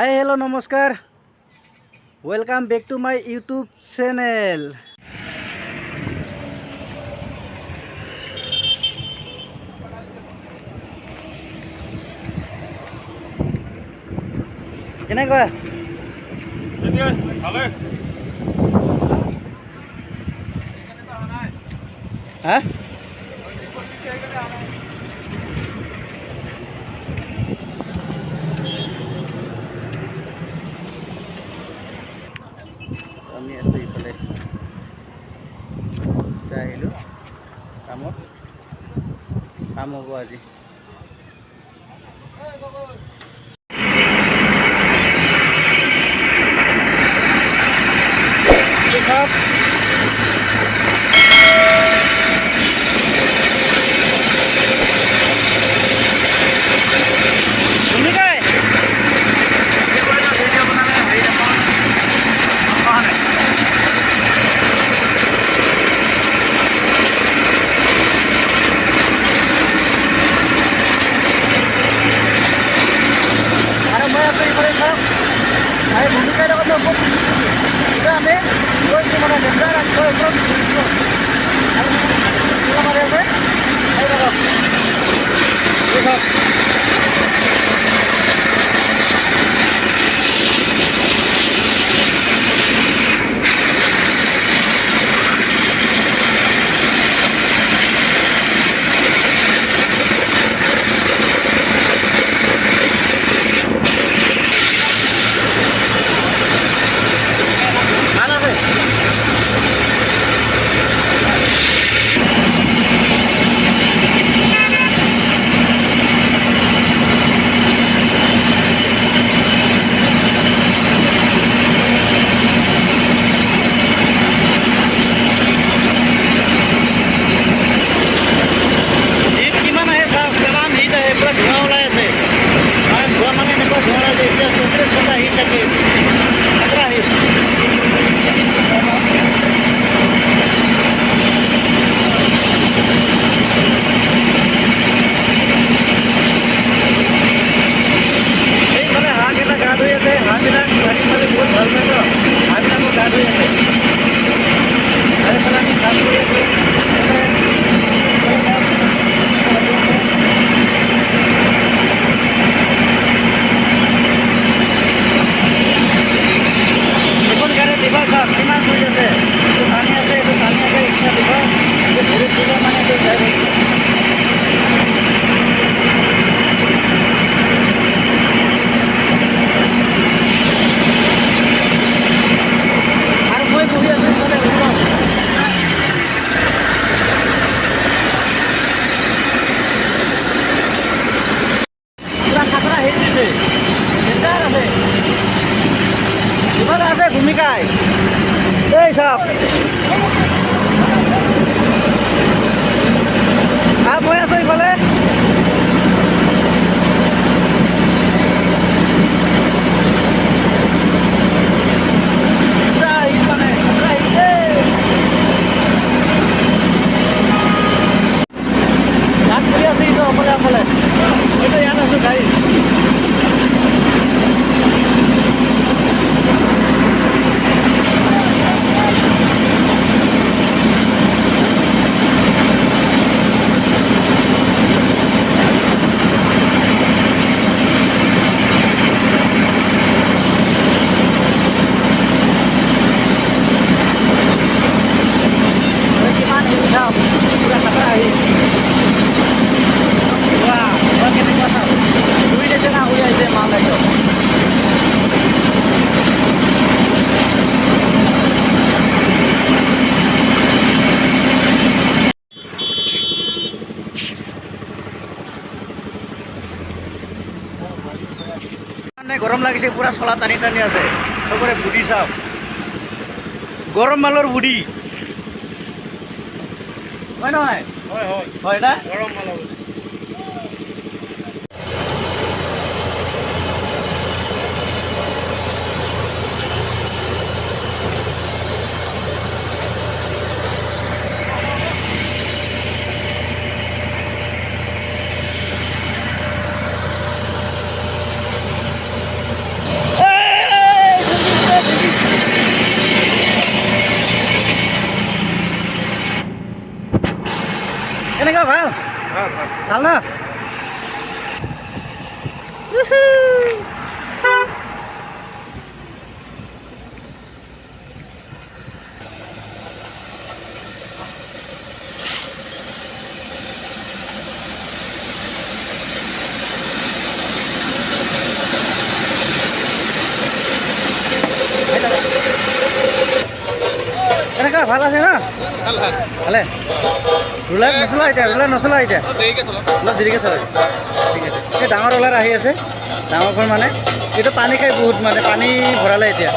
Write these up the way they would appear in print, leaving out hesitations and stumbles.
हाय hello नमस्कार welcome back to my YouTube channel. কেনেকুৱা হা আমি আছো ইফালে আহিলোঁ কামত কাম হ'ব আজি। ভূমিকায় এই সব আর মই আছো ইফালে অকলে অকলে মইতো ইয়াত আছো গাড়ী গৰম লাগিছে পুৰা চলা টানি টানি আছে চবৰে বুঢ়ী চাওক গৰম মালৰ বুঢ়ী হয় নহয় হয় হয় হয় না গৰম মালৰ ভাল না এনেকা ভাল আছে না ভালে ৰুলাৰ নচলা এতিয়া ৰুলাৰ নচলা এতিয়া অলপ দেৰিকৈ চলাই ঠিক আছে এই ডাঙৰ ৰুলাৰ আহি আছে ডাঙৰখন মানে এইটো পানী খাই বহুত মানে পানী ভৰালে এতিয়া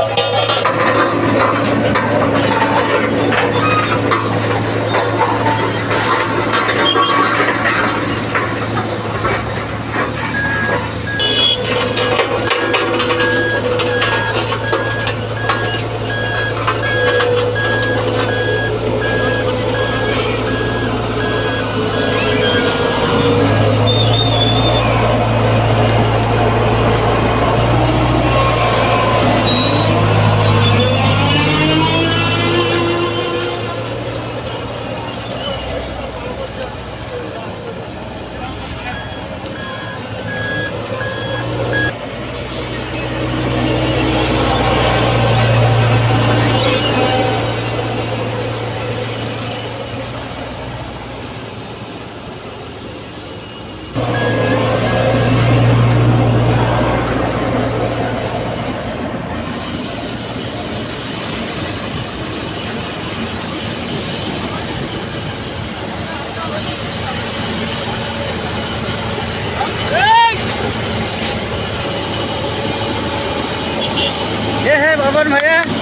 ये है भवन भैया